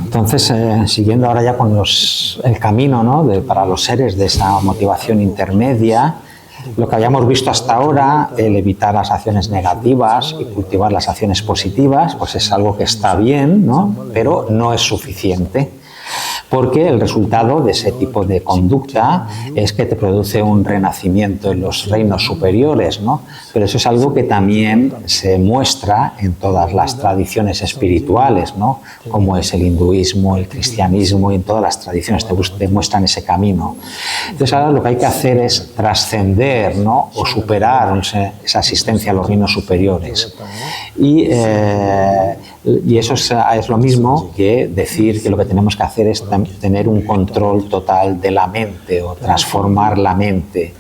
Entonces, siguiendo ahora ya con el camino, ¿no?, para los seres de esa motivación intermedia, lo que habíamos visto hasta ahora, el evitar las acciones negativas y cultivar las acciones positivas, pues es algo que está bien, ¿no?, pero no es suficiente. Porque el resultado de ese tipo de conducta es que te produce un renacimiento en los reinos superiores, ¿no? Pero eso es algo que también se muestra en todas las tradiciones espirituales, ¿no?, como es el hinduismo, el cristianismo, y en todas las tradiciones te muestran ese camino. Entonces ahora lo que hay que hacer es trascender, ¿no?, o superar esa asistencia a los reinos superiores. Y eso es lo mismo que decir que lo que tenemos que hacer es tener un control total de la mente o transformar la mente.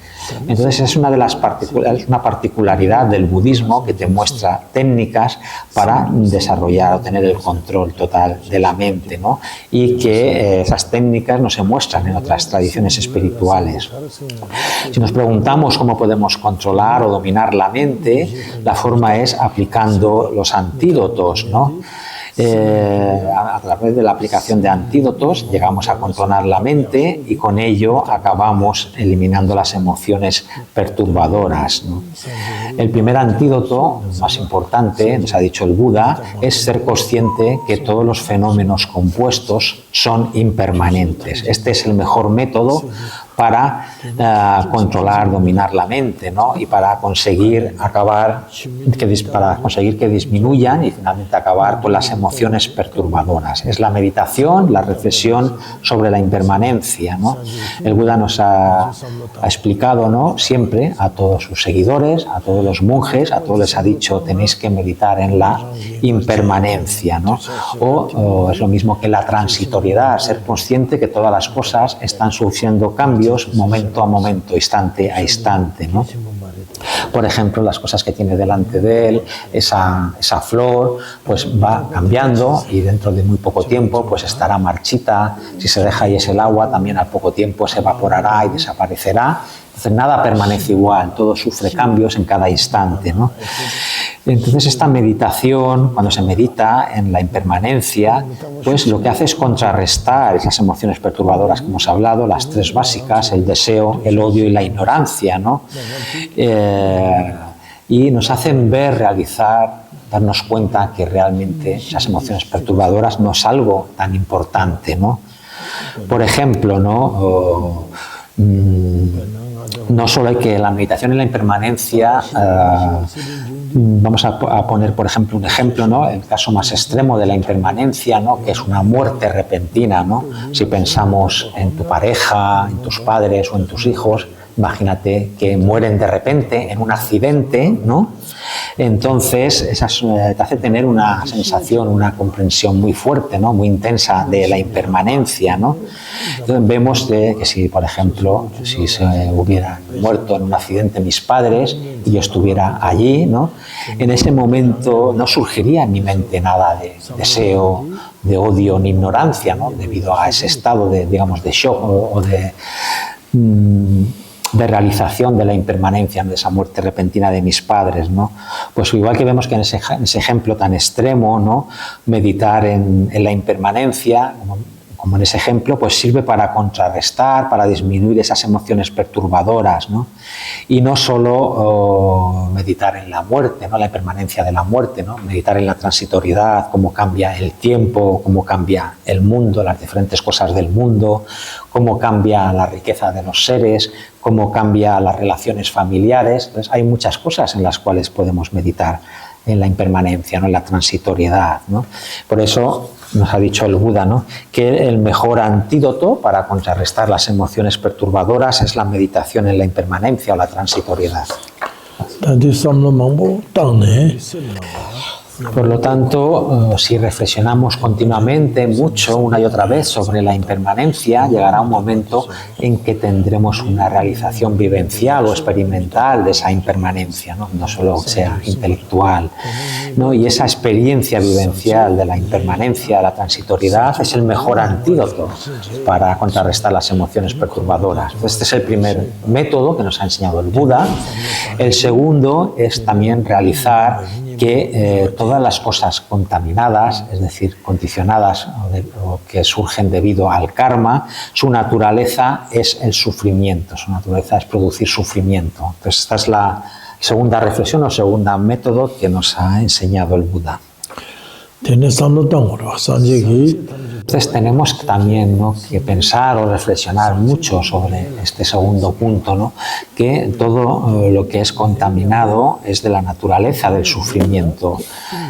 Entonces es una particularidad del budismo que te muestra técnicas para desarrollar o tener el control total de la mente, ¿no?, y que esas técnicas no se muestran en otras tradiciones espirituales. Si nos preguntamos cómo podemos controlar o dominar la mente, la forma es aplicando los antídotos, ¿no? A través de la aplicación de antídotos llegamos a controlar la mente y con ello acabamos eliminando las emociones perturbadoras, ¿no? El primer antídoto, más importante, nos ha dicho el Buda, es ser consciente que todos los fenómenos compuestos son impermanentes. Este es el mejor método para controlar, dominar la mente, ¿no?, y para conseguir que disminuyan y finalmente acabar con las emociones perturbadoras. Es la meditación, la reflexión sobre la impermanencia, ¿no? El Buda nos ha explicado, ¿no?, siempre a todos sus seguidores, a todos los monjes, a todos les ha dicho tenéis que meditar en la impermanencia, ¿no? O es lo mismo que la transitoriedad, ser consciente que todas las cosas están sufriendo cambios momento a momento, instante a instante, ¿no? Por ejemplo, las cosas que tiene delante de él, esa flor, pues va cambiando y dentro de muy poco tiempo pues estará marchita. Si se deja ahí el agua, también al poco tiempo se evaporará y desaparecerá. Entonces nada permanece igual, todo sufre cambios en cada instante, ¿no? Entonces esta meditación, cuando se medita en la impermanencia, pues lo que hace es contrarrestar esas emociones perturbadoras que hemos hablado, las tres básicas, el deseo, el odio y la ignorancia, ¿no? Y nos hacen darnos cuenta que realmente esas emociones perturbadoras no es algo tan importante, ¿no? Por ejemplo, ¿no? No solo hay que la meditación en la impermanencia, vamos a poner por ejemplo un ejemplo, ¿no?, el caso más extremo de la impermanencia, ¿no?, que es una muerte repentina, ¿no? Si pensamos en tu pareja, en tus padres o en tus hijos, imagínate que mueren de repente en un accidente, ¿no? Entonces te hace tener una sensación, una comprensión muy fuerte, ¿no?, muy intensa de la impermanencia, ¿no? Entonces vemos que si, por ejemplo, si se hubieran muerto en un accidente mis padres y yo estuviera allí, ¿no?, en ese momento no surgiría en mi mente nada de deseo, de odio ni ignorancia, ¿no?, debido a ese estado de shock o de realización de la impermanencia, de esa muerte repentina de mis padres, ¿no? Pues igual que vemos que en ese ejemplo tan extremo, ¿no?, meditar en la impermanencia, como en ese ejemplo, pues sirve para contrarrestar, para disminuir esas emociones perturbadoras, ¿no? Y no solo meditar en la muerte, ¿no?, la impermanencia de la muerte, ¿no?, meditar en la transitoriedad, cómo cambia el tiempo, cómo cambia el mundo, las diferentes cosas del mundo, cómo cambia la riqueza de los seres, cómo cambia las relaciones familiares. Entonces, hay muchas cosas en las cuales podemos meditar en la impermanencia, ¿no?, en la transitoriedad, ¿no? Por eso nos ha dicho el Buda, ¿no?, que el mejor antídoto para contrarrestar las emociones perturbadoras es la meditación en la impermanencia o la transitoriedad. Por lo tanto, si reflexionamos continuamente, mucho, una y otra vez, sobre la impermanencia, llegará un momento en que tendremos una realización vivencial o experimental de esa impermanencia, no solo sea intelectual, ¿no? Y esa experiencia vivencial de la impermanencia, de la transitoriedad, es el mejor antídoto para contrarrestar las emociones perturbadoras. Este es el primer método que nos ha enseñado el Buda. El segundo es también realizar que todas las cosas contaminadas, es decir, condicionadas o que surgen debido al karma, su naturaleza es el sufrimiento, su naturaleza es producir sufrimiento. Entonces, esta es la segunda reflexión o segundo método que nos ha enseñado el Buda. Entonces tenemos también, ¿no?, que pensar o reflexionar mucho sobre este segundo punto, ¿no?, que todo lo que es contaminado es de la naturaleza del sufrimiento.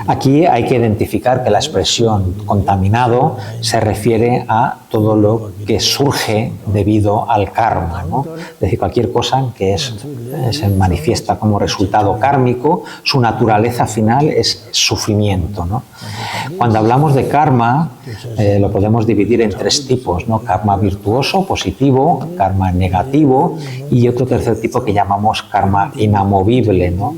Aquí hay que identificar que la expresión contaminado se refiere a todo lo que surge debido al karma, ¿no? Es decir, cualquier cosa que se manifiesta como resultado kármico, su naturaleza final es sufrimiento, ¿no? Cuando hablamos de karma, lo podemos dividir en tres tipos, ¿no? Karma virtuoso, positivo, karma negativo y otro tercer tipo que llamamos karma inamovible, ¿no?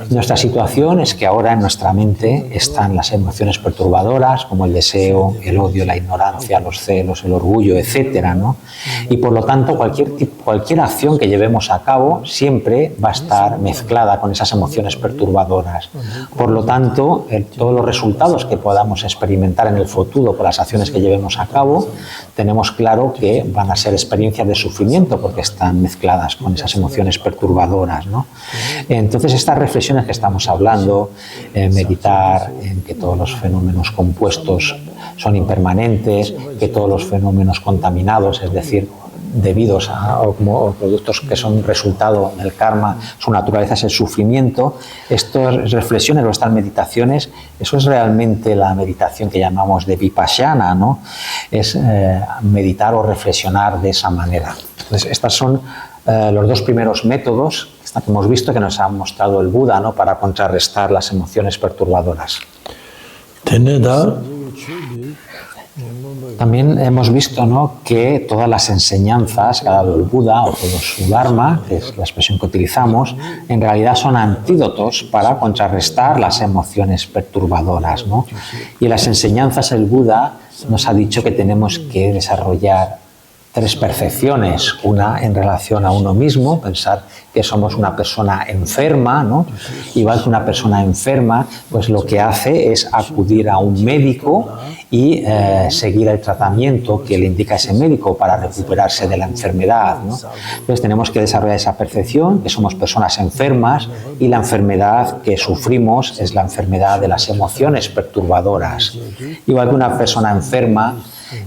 Nuestra situación es que ahora en nuestra mente están las emociones perturbadoras como el deseo, el odio, la ignorancia, los celos, el orgullo, etcétera, ¿no? Y por lo tanto cualquier acción que llevemos a cabo siempre va a estar mezclada con esas emociones perturbadoras. Por lo tanto, todos los resultados que podamos experimentar en el futuro por las acciones que llevemos a cabo, tenemos claro que van a ser experiencias de sufrimiento porque están mezcladas con esas emociones perturbadoras, ¿no? Entonces, esta reflexión que estamos hablando, meditar en que todos los fenómenos compuestos son impermanentes, que todos los fenómenos contaminados, es decir, debidos o productos que son resultado del karma, su naturaleza es el sufrimiento. Estas reflexiones o estas meditaciones, eso es realmente la meditación que llamamos de vipassana, ¿no? Es meditar o reflexionar de esa manera. Entonces, estas son los dos primeros métodos que hemos visto que nos ha mostrado el Buda, ¿no?, para contrarrestar las emociones perturbadoras. También hemos visto, ¿no?, que todas las enseñanzas que ha dado el Buda o todo su Dharma, que es la expresión que utilizamos, en realidad son antídotos para contrarrestar las emociones perturbadoras, ¿no? Y en las enseñanzas el Buda nos ha dicho que tenemos que desarrollar tres percepciones, una en relación a uno mismo, pensar que somos una persona enferma, ¿no? Igual que una persona enferma, pues lo que hace es acudir a un médico y seguir el tratamiento que le indica ese médico para recuperarse de la enfermedad, ¿no? Entonces tenemos que desarrollar esa percepción, que somos personas enfermas y la enfermedad que sufrimos es la enfermedad de las emociones perturbadoras. Igual que una persona enferma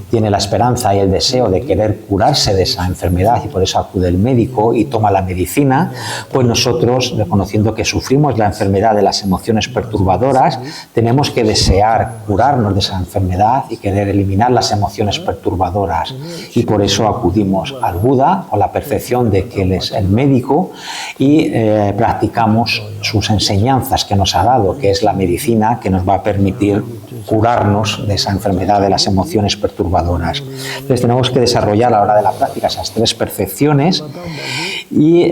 tiene la esperanza y el deseo de querer curarse de esa enfermedad y por eso acude el médico y toma la medicina, pues nosotros, reconociendo que sufrimos la enfermedad de las emociones perturbadoras, tenemos que desear curarnos de esa enfermedad y querer eliminar las emociones perturbadoras. Y por eso acudimos al Buda con la percepción de que Él es el médico y practicamos sus enseñanzas que nos ha dado, que es la medicina que nos va a permitir curarnos de esa enfermedad de las emociones perturbadoras. Entonces tenemos que desarrollar a la hora de la práctica esas tres percepciones y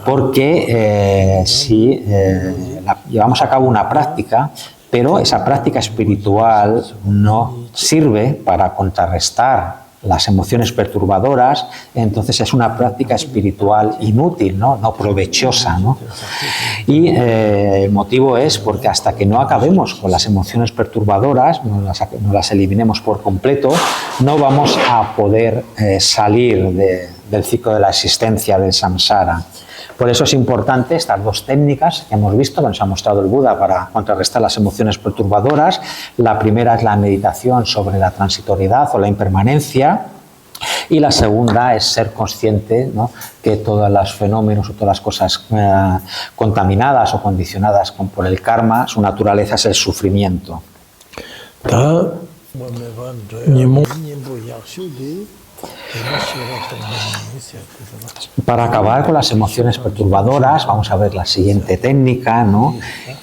porque si llevamos a cabo una práctica, pero esa práctica espiritual no sirve para contrarrestar las emociones perturbadoras, entonces es una práctica espiritual inútil, no provechosa, ¿no? Y el motivo es porque hasta que no acabemos con las emociones perturbadoras, no las eliminemos por completo, no vamos a poder salir del ciclo de la existencia del samsara. Por eso es importante estas dos técnicas que hemos visto, que nos ha mostrado el Buda para contrarrestar las emociones perturbadoras. La primera es la meditación sobre la transitoriedad o la impermanencia. Y la segunda es ser consciente, ¿no?, que todos los fenómenos o todas las cosas contaminadas o condicionadas por el karma, su naturaleza es el sufrimiento. Para acabar con las emociones perturbadoras, vamos a ver la siguiente técnica, ¿no?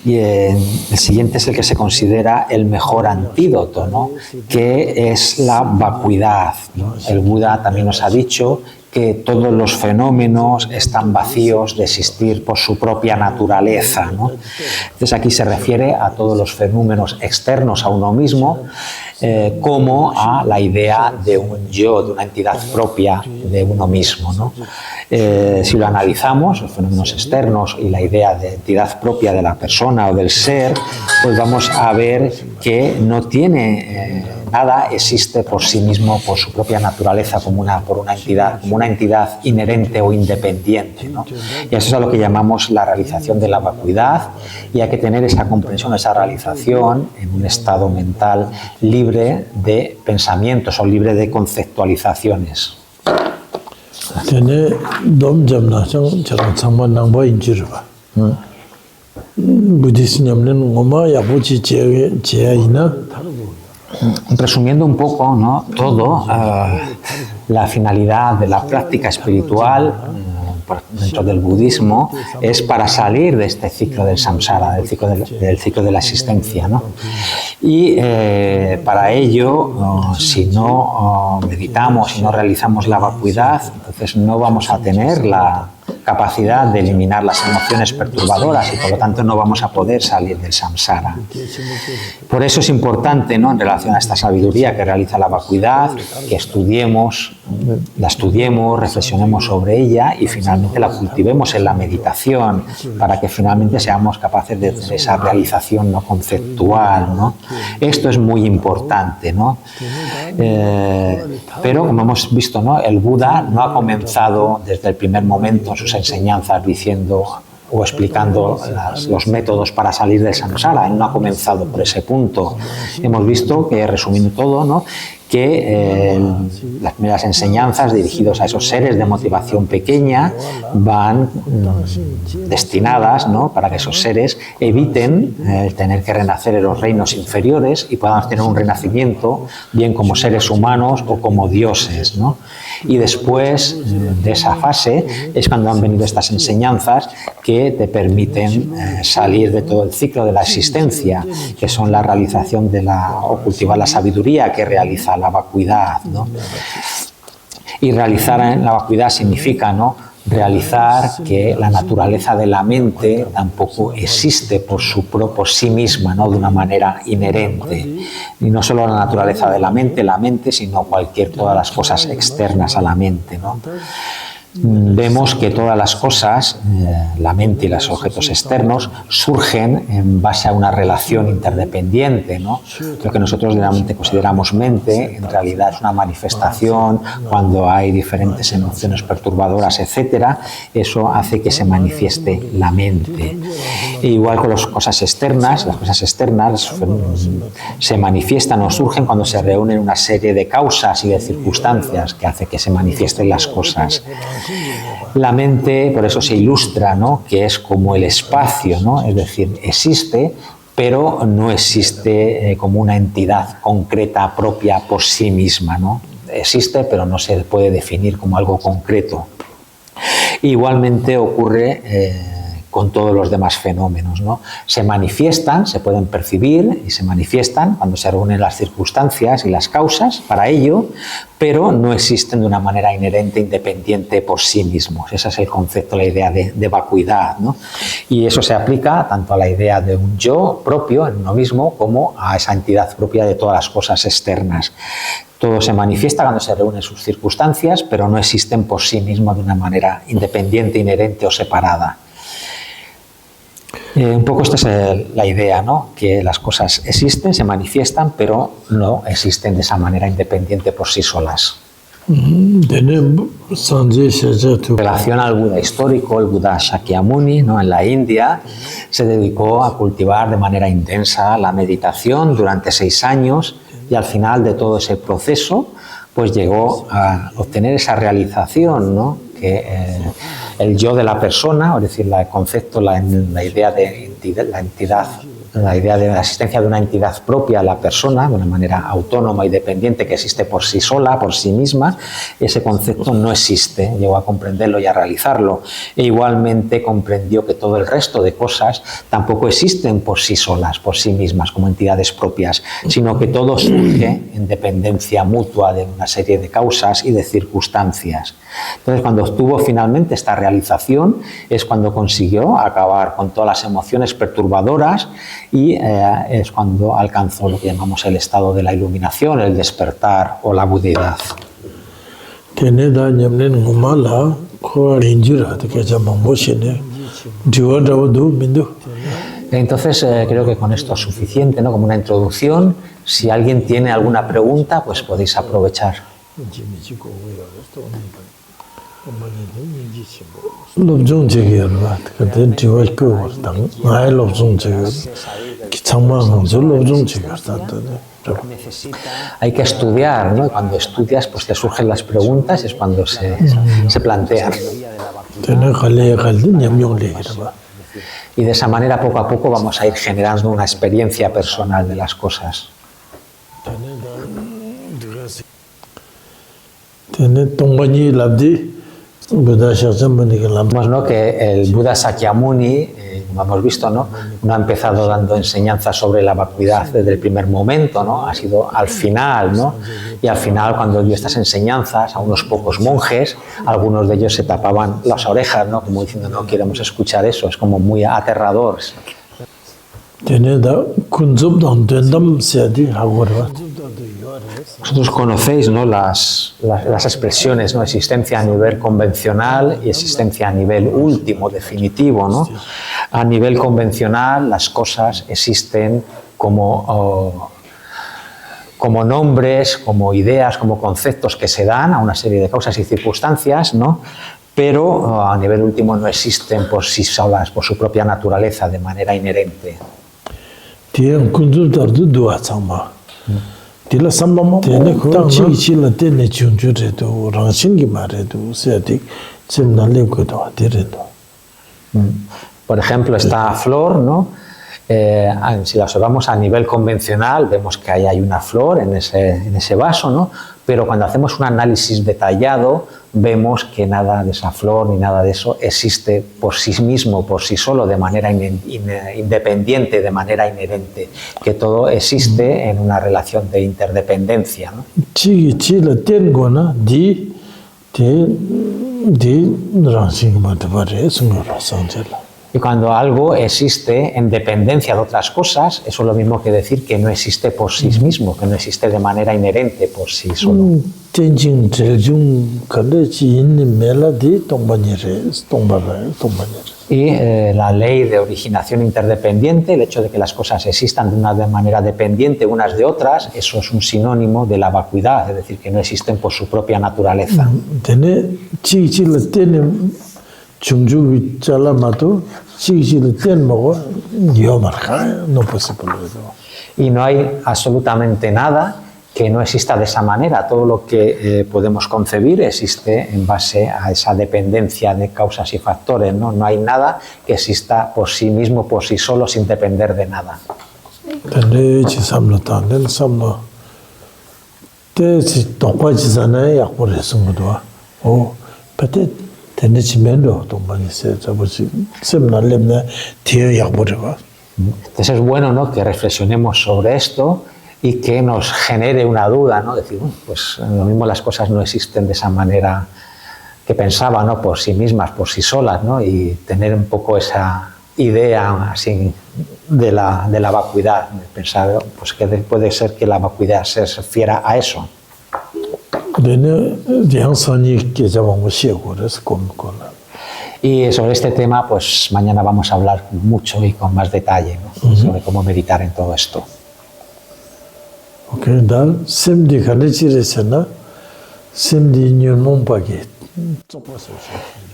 Y el siguiente es el que se considera el mejor antídoto, ¿no? Que es la vacuidad, ¿no? El Buda también nos ha dicho que todos los fenómenos están vacíos de existir por su propia naturaleza, ¿no? Entonces aquí se refiere a todos los fenómenos externos a uno mismo, como a la idea de un yo, de una entidad propia de uno mismo, ¿no? Si lo analizamos, los fenómenos externos y la idea de entidad propia de la persona o del ser, pues vamos a ver que no tiene nada, existe por sí mismo, por su propia naturaleza, como una entidad inherente o independiente, ¿no? Y eso es a lo que llamamos la realización de la vacuidad, y hay que tener esa comprensión, esa realización en un estado mental libre de pensamientos o libre de conceptualizaciones. Resumiendo un poco, ¿no? Todo, la finalidad de la práctica espiritual dentro del budismo es para salir de este ciclo del samsara, del ciclo de la existencia, ¿no? Y para ello, si no meditamos, si no realizamos la vacuidad, entonces no vamos a tener la capacidad de eliminar las emociones perturbadoras y por lo tanto no vamos a poder salir del samsara. Por eso es importante, ¿no?, en relación a esta sabiduría que realiza la vacuidad, que la estudiemos, reflexionemos sobre ella y finalmente la cultivemos en la meditación para que finalmente seamos capaces de tener esa realización no conceptual, ¿no? Esto es muy importante, ¿no? Pero como hemos visto, ¿no?, el Buda no ha comenzado desde el primer momento sus enseñanzas diciendo o explicando los métodos para salir del samsara. Él no ha comenzado por ese punto. Hemos visto que, resumiendo todo, ¿no?, que las primeras enseñanzas dirigidas a esos seres de motivación pequeña van destinadas, ¿no?, para que esos seres eviten tener que renacer en los reinos inferiores y puedan tener un renacimiento bien como seres humanos o como dioses, ¿no? Y después de esa fase es cuando han venido estas enseñanzas que te permiten salir de todo el ciclo de la existencia, que son la realización o cultivar la sabiduría que realiza la vacuidad, ¿no? Y realizar la vacuidad significa, ¿no?, realizar que la naturaleza de la mente tampoco existe por sí misma, ¿no?, de una manera inherente. Y no solo la naturaleza de la mente, sino todas las cosas externas a la mente, ¿no? Vemos que todas las cosas, la mente y los objetos externos, surgen en base a una relación interdependiente, ¿no? Lo que nosotros generalmente consideramos mente, en realidad es una manifestación cuando hay diferentes emociones perturbadoras, etcétera. Eso hace que se manifieste la mente. E igual con las cosas externas se manifiestan o surgen cuando se reúnen una serie de causas y de circunstancias que hace que se manifiesten las cosas. La mente, por eso se ilustra, ¿no?, que es como el espacio, ¿no? Es decir, existe, pero no existe como una entidad concreta propia por sí misma, ¿no? Existe, pero no se puede definir como algo concreto. Igualmente ocurre con todos los demás fenómenos, ¿no? Se manifiestan, se pueden percibir y se manifiestan cuando se reúnen las circunstancias y las causas para ello, pero no existen de una manera inherente, independiente por sí mismos. Ese es el concepto, la idea de vacuidad, ¿no? Y eso se aplica tanto a la idea de un yo propio en uno mismo como a esa entidad propia de todas las cosas externas. Todo se manifiesta cuando se reúnen sus circunstancias, pero no existen por sí mismos de una manera independiente, inherente o separada. Un poco esta es la idea, ¿no?, que las cosas existen, se manifiestan, pero no existen de esa manera independiente por sí solas. En relación al Buda histórico, el Buda Shakyamuni, ¿no?, en la India, se dedicó a cultivar de manera intensa la meditación durante 6 años y al final de todo ese proceso pues llegó a obtener esa realización, ¿no?, que el yo de la persona, es decir, el concepto, la idea de la entidad la idea de la existencia de una entidad propia a la persona, de una manera autónoma y dependiente que existe por sí sola, por sí misma, ese concepto no existe. Llegó a comprenderlo y a realizarlo. E igualmente comprendió que todo el resto de cosas tampoco existen por sí solas, por sí mismas, como entidades propias, sino que todo surge en dependencia mutua de una serie de causas y de circunstancias. Entonces, cuando obtuvo finalmente esta realización, es cuando consiguió acabar con todas las emociones perturbadoras y es cuando alcanzó lo que llamamos el estado de la iluminación, el despertar o la budidad. Entonces, creo que con esto es suficiente, ¿no? Como una introducción. Si alguien tiene alguna pregunta, pues podéis aprovechar. Hay que estudiar, ¿no? Cuando estudias, pues te surgen las preguntas y es cuando se plantean. Y de esa manera, poco a poco, vamos a ir generando una experiencia personal de las cosas. Vemos, ¿no?, que el Buda Sakyamuni, como hemos visto, no ha empezado dando enseñanzas sobre la vacuidad desde el primer momento, ¿no? Ha sido al final, ¿no? Y al final, cuando dio estas enseñanzas a unos pocos monjes, algunos de ellos se tapaban las orejas, ¿no? Como diciendo, no queremos escuchar eso, es como muy aterrador. Vosotros conocéis, ¿no?, las expresiones, ¿no?, existencia a nivel convencional y existencia a nivel último, definitivo, ¿no? A nivel convencional las cosas existen como nombres, como ideas, como conceptos que se dan a una serie de causas y circunstancias, ¿no? Pero a nivel último no existen por sí solas, por su propia naturaleza, de manera inherente. Por ejemplo, esta flor, ¿no? Si la observamos a nivel convencional, vemos que ahí hay una flor en ese vaso, ¿no? Pero cuando hacemos un análisis detallado, vemos que nada de esa flor ni nada de eso existe por sí mismo, por sí solo, de manera independiente, de manera inherente, que todo existe en una relación de interdependencia, ¿no? Y cuando algo existe en dependencia de otras cosas, eso es lo mismo que decir que no existe por sí mismo, que no existe de manera inherente por sí solo. Y la ley de originación interdependiente, el hecho de que las cosas existan de una manera dependiente unas de otras, eso es un sinónimo de la vacuidad, es decir, que no existen por su propia naturaleza. Y no hay absolutamente nada que no exista de esa manera. Todo lo que podemos concebir existe en base a esa dependencia de causas y factores, ¿no? No hay nada que exista por sí mismo, por sí solo, sin depender de nada. Entonces es bueno, ¿no?, que reflexionemos sobre esto y que nos genere una duda, ¿no? Decir, bueno, pues lo mismo las cosas no existen de esa manera que pensaba, ¿no?, por sí mismas, por sí solas, ¿no? Y tener un poco esa idea así de la vacuidad, de pensar, pues que puede ser que la vacuidad se refiera a eso. Y sobre este tema, pues mañana vamos a hablar mucho y con más detalle, ¿no?, sobre cómo meditar en todo esto.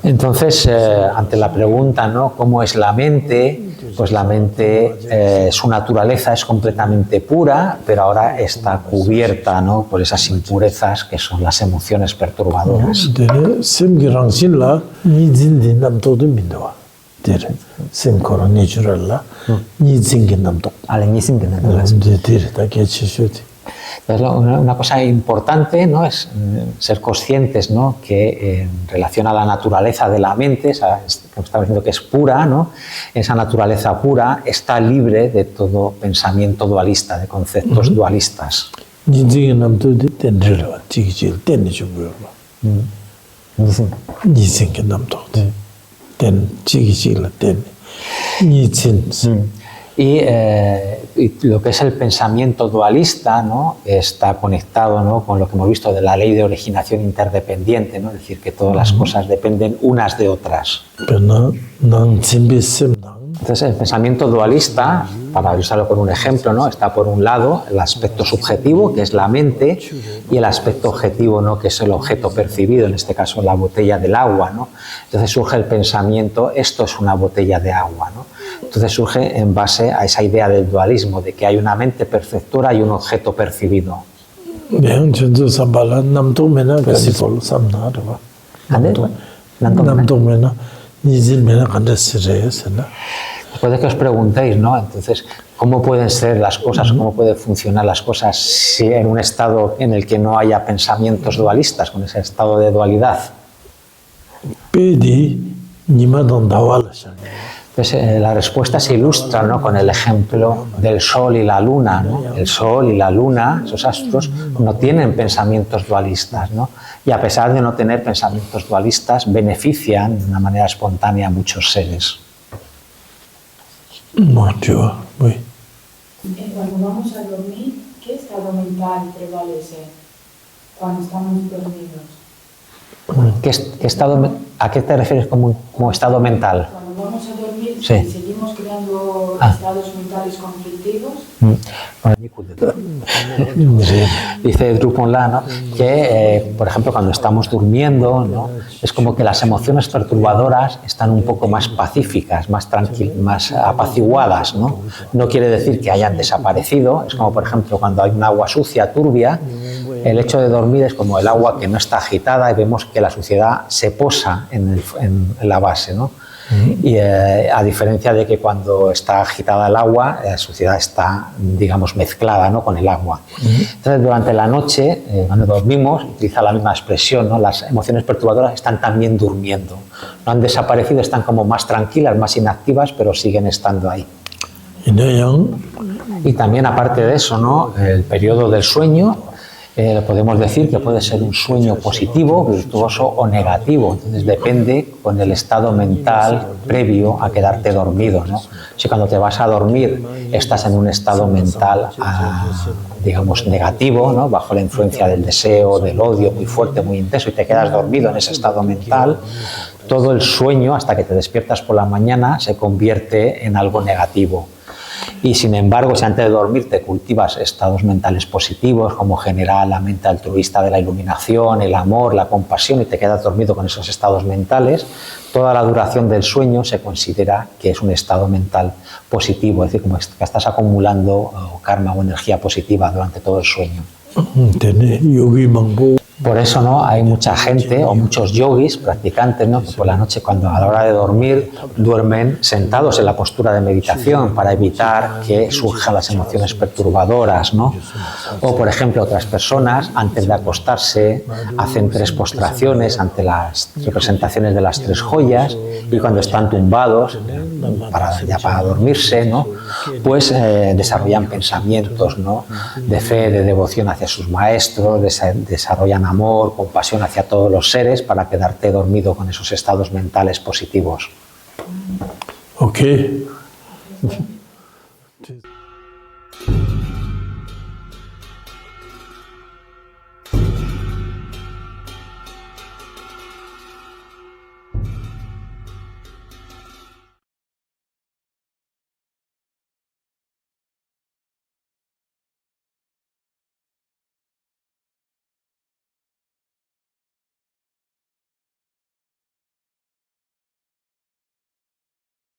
Entonces, ante la pregunta, ¿no?, ¿cómo es la mente? Pues la mente, su naturaleza es completamente pura, pero ahora está cubierta, ¿no?, por esas impurezas que son las emociones perturbadoras. Dire, Simkoro natural, ni zingin namdo. Ale nisim que no las. Dire, da que chishuti. Entonces, una cosa importante, ¿no?, es ser conscientes, ¿no?, que en relación a la naturaleza de la mente, como estamos diciendo que es pura, ¿no?, esa naturaleza pura está libre de todo pensamiento dualista, de conceptos dualistas. Ni zingin namdo de tendrela, chiquichil, tendichuburla. Ni zingin namdo. Ten, chiquichil, ten. Ni zin. Y lo que es el pensamiento dualista, ¿no?, está conectado, ¿no?, con lo que hemos visto de la ley de originación interdependiente, ¿no?, es decir, que todas las cosas dependen unas de otras. Entonces, el pensamiento dualista, para usarlo con un ejemplo, ¿no?, está por un lado el aspecto subjetivo, que es la mente, y el aspecto objetivo, ¿no?, que es el objeto percibido, en este caso la botella del agua, ¿no? Entonces surge el pensamiento, esto es una botella de agua, ¿no? Entonces surge en base a esa idea del dualismo, de que hay una mente perceptora y un objeto percibido. Puede que os preguntéis, ¿no? Entonces, ¿cómo pueden ser las cosas, cómo pueden funcionar las cosas si en un estado en el que no haya pensamientos dualistas, con ese estado de dualidad? Entonces, la respuesta se ilustra, ¿no?, con el ejemplo del Sol y la Luna, ¿no? El Sol y la Luna, esos astros, no tienen pensamientos dualistas, ¿no? Y a pesar de no tener pensamientos dualistas, benefician de una manera espontánea a muchos seres. Cuando vamos a dormir, ¿qué estado mental prevalece cuando estamos dormidos? ¿A qué te refieres como estado mental? Cuando vamos a dormir, Sí. ¿seguimos creando estados mentales conflictivos? Dice Druponla, ¿no?, que, por ejemplo, cuando estamos durmiendo, ¿no?, es como que las emociones perturbadoras están un poco más pacíficas, más tranquilas, más apaciguadas, ¿no? No quiere decir que hayan desaparecido, es como, por ejemplo, cuando hay un agua sucia, turbia, el hecho de dormir es como el agua que no está agitada y vemos que la suciedad se posa en la base, ¿no? Y a diferencia de que cuando está agitada el agua, la suciedad está, digamos, mezclada, ¿no?, con el agua. Entonces, durante la noche, cuando dormimos, utiliza la misma expresión, ¿no?, las emociones perturbadoras están también durmiendo. No han desaparecido, están como más tranquilas, más inactivas, pero siguen estando ahí. Y también, aparte de eso, ¿no?, el periodo del sueño, podemos decir que puede ser un sueño positivo, virtuoso o negativo. Entonces depende con el estado mental previo a quedarte dormido, ¿no? Si cuando te vas a dormir estás en un estado mental, digamos, negativo, ¿no?, bajo la influencia del deseo, del odio muy fuerte, muy intenso, y te quedas dormido en ese estado mental, todo el sueño, hasta que te despiertas por la mañana, se convierte en algo negativo. Y sin embargo, si antes de dormir te cultivas estados mentales positivos, como generar la mente altruista de la iluminación, el amor, la compasión, y te quedas dormido con esos estados mentales, toda la duración del sueño se considera que es un estado mental positivo, es decir, como que estás acumulando karma o energía positiva durante todo el sueño. Por eso, ¿no?, hay mucha gente o muchos yogis, practicantes, ¿no?, que por la noche, cuando a la hora de dormir, duermen sentados en la postura de meditación para evitar que surjan las emociones perturbadoras, ¿no? O, por ejemplo, otras personas, antes de acostarse, hacen 3 postraciones ante las representaciones de las 3 joyas, y cuando están tumbados, ya para dormirse, ¿no?, pues desarrollan pensamientos, ¿no?, de fe, de devoción hacia sus maestros, desarrollan amor, compasión hacia todos los seres para quedarte dormido con esos estados mentales positivos. Okay.